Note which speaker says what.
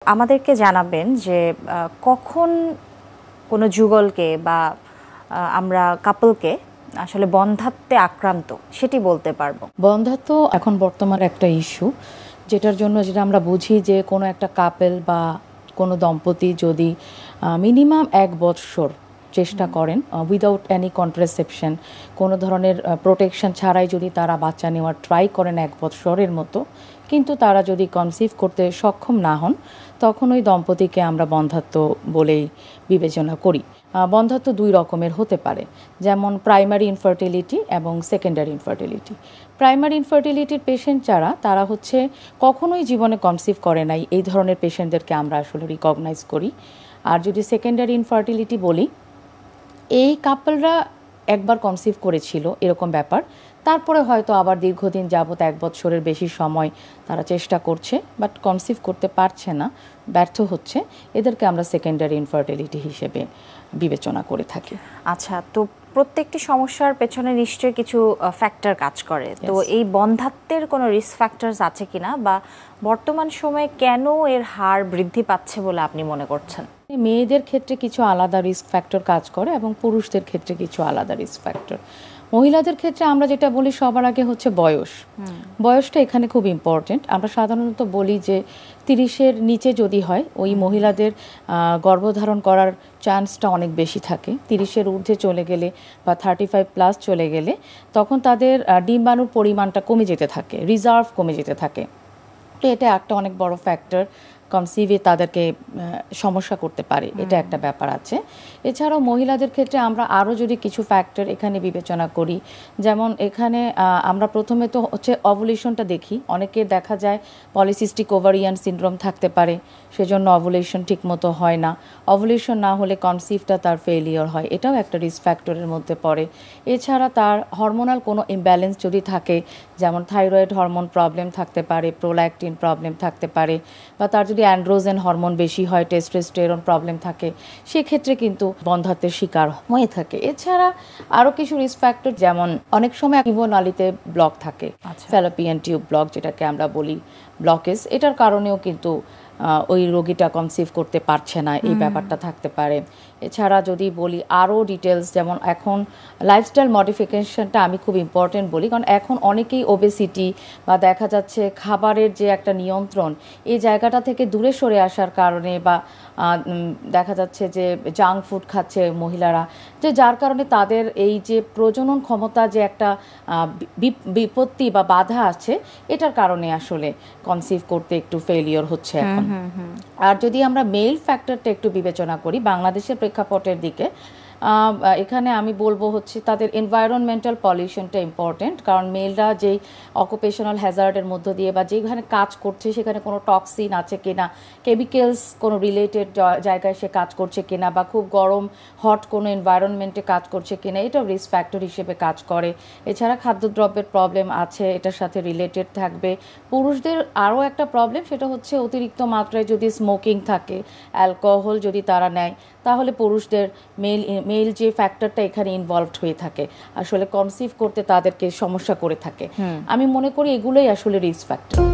Speaker 1: আমাদেরকে জানাবেন যে কখন কোনো যুগলকে বা আমরা কাপলকে আসলে বন্ধ্যাত্বে আক্রান্ত সেটি বলতে পারবো।
Speaker 2: বন্ধ্যাত্ব এখন বর্তমান একটা ইস্যু, যেটা আমরা বুঝি যে কোনো একটা কাপল বা কোনো দম্পতি যদি মিনিমাম 1 বছর চেষ্টা করেন উইদাউট এনি কন্ট্রাসেপশন, কোনো ধরনের প্রোটেকশন ছাড়াই যদি তারা বাচ্চা নেওয়ার ট্রাই করেন 1 বছরের মতো, কিন্তু তারা যদি কনসিভ করতে সক্ষম না হন, তখন ওই দম্পতিকে আমরা বন্ধ্যাত্ব বলেই বিবেচনা করি। বন্ধ্যাত্ব 2 রকমের হতে পারে, যেমন প্রাইমারি ইনফার্টিলিটি এবং সেকেন্ডারি ইনফার্টিলিটি। প্রাইমারি ইনফার্টিলিটির পেশেন্ট যারা, তারা হচ্ছে কখনোই জীবনে কনসিভ করে নাই, এই ধরনের পেশেন্টদেরকে আমরা আসলে রিকগনাইজ করি। আর যদি সেকেন্ডারি ইনফার্টিলিটি বলি, এই কাপলরা একবার কনসিভ করেছিল এরকম ব্যাপার, তারপরে হয়তো আবার দীর্ঘদিন যাবত 1 বছরের বেশি সময় তারা চেষ্টা করছে বাট কনসিভ করতে পারছে না, ব্যর্থ হচ্ছে, এদেরকে আমরা সেকেন্ডারি ইনফার্টিলিটি হিসেবে বিবেচনা করে থাকি।
Speaker 1: আচ্ছা, তো প্রত্যেকটি সমস্যার পেছনে নিশ্চয়ই কিছু ফ্যাক্টর কাজ করে, তো এই বন্ধ্যাত্বের কোনো রিস্ক ফ্যাক্টরস আছে কিনা, বা বর্তমান সময়ে কেন এর হার বৃদ্ধি পাচ্ছে বলে আপনি মনে করছেন?
Speaker 2: মেয়েদের ক্ষেত্রে কিছু আলাদা রিস্ক ফ্যাক্টর কাজ করে এবং পুরুষদের ক্ষেত্রে কিছু আলাদা রিস্ক ফ্যাক্টর। মহিলাদের ক্ষেত্রে আমরা যেটা বলি সবার আগে হচ্ছে বয়সটা এখানে খুব ইম্পর্টেন্ট। আমরা সাধারণত বলি যে 30-এর নিচে যদি হয়, ওই মহিলাদের গর্ভধারণ করার চান্সটা অনেক বেশি থাকে। 30-এর ঊর্ধ্বে চলে গেলে বা 35+ চলে গেলে তখন তাদের ডিম্বাণুর পরিমাণটা কমে যেতে থাকে, রিজার্ভ কমে যেতে থাকে। তো এটা একটা অনেক বড় ফ্যাক্টর, কনসিভে তাদেরকে সমস্যা করতে পারে, এটা একটা ব্যাপার আছে। এছাড়াও মহিলাদের ক্ষেত্রে আমরা আরও যদি কিছু ফ্যাক্টর এখানে বিবেচনা করি, যেমন এখানে আমরা প্রথমে তো হচ্ছে অভুলেশনটা দেখি। অনেকের দেখা যায় পলিসিস্টিক ওভারিয়ান সিনড্রোম থাকতে পারে, সেজন্য অভুলেশন ঠিকমতো হয় না। অভুলেশন না হলে কনসিভটা তার ফেলিওর হয়, এটাও একটা রিস্ক ফ্যাক্টরের মধ্যে পড়ে। এছাড়া তার হরমোনাল কোনো ইমব্যালেন্স যদি থাকে, যেমন থাইরয়েড হরমোন প্রবলেম থাকতে পারে, প্রোল্যাকটিন প্রবলেম থাকতে পারে, বা তার যদি অ্যান্ড্রোজেন হরমোন বেশি হয়, টেস্টোস্টেরন প্রবলেম থাকে, সেক্ষেত্রে কিন্তু বন্ধ্যাত্বের শিকার হয়ে থাকে। এছাড়া আরও কিছু রিস্ক ফ্যাক্টর, যেমন অনেক সময় নালীতে ব্লক থাকে, ফ্যালোপিয়ান টিউব ব্লক যেটাকে আমরা বলি ব্লকেজ, এটার কারণেও কিন্তু ওই রোগীটা কনসিভ করতে পারছে না, এই ব্যাপারটা থাকতে পারে। এছাড়া যদি বলি আরও ডিটেলস, যেমন এখন লাইফস্টাইল মডিফিকেশনটা আমি খুব ইম্পর্টেন্ট বলি, কারণ এখন অনেকেই ওবেসিটি বা দেখা যাচ্ছে খাবারের যে একটা নিয়ন্ত্রণ, এই জায়গাটা থেকে দূরে সরে আসার কারণে, বা দেখা যাচ্ছে যে জাঙ্ক ফুড খাচ্ছে মহিলারা, যে যার কারণে তাদের এই যে প্রজনন ক্ষমতা যে একটা বিপত্তি বা বাধা আছে, এটার কারণে আসলে কনসিভ করতে একটু ফেলিওর হচ্ছে এখন। আর যদি আমরা মেল ফ্যাক্টরটা একটু বিবেচনা করি বাংলাদেশের প্রেক্ষাপটের দিকে, এখানে আমি বলবো হচ্ছে তাদের এনভায়রনমেন্টাল পলিউশনটা ইম্পর্টেন্ট। কারণ মেলরা যেই অকুপেশনাল হ্যাজার্ডের মধ্য দিয়ে বা যেখানে কাজ করছে সেখানে কোনো টক্সিন আছে কিনা, কেমিক্যালস কোনো রিলেটেড জায়গায় সে কাজ করছে কিনা, বা খুব গরম হট কোনো এনভায়রনমেন্টে কাজ করছে কিনা, এটাও রিস্ক ফ্যাক্টর হিসেবে কাজ করে। এছাড়া খাদ্যদ্রব্যের প্রবলেম আছে, এটার সাথে রিলেটেড থাকবে। পুরুষদের আরও একটা প্রবলেম, সেটা হচ্ছে অতিরিক্ত মাত্রায় যদি স্মোকিং থাকে, অ্যালকোহল যদি তারা নেয়, তাহলে পুরুষদের মেল যে ফ্যাক্টরটা এখানে ইনভলভড হয়ে থাকে, আসলে কনসিভ করতে তাদেরকে সমস্যা করে থাকে। আমি মনে করি এগুলোই আসলে রিস্ক ফ্যাক্টর।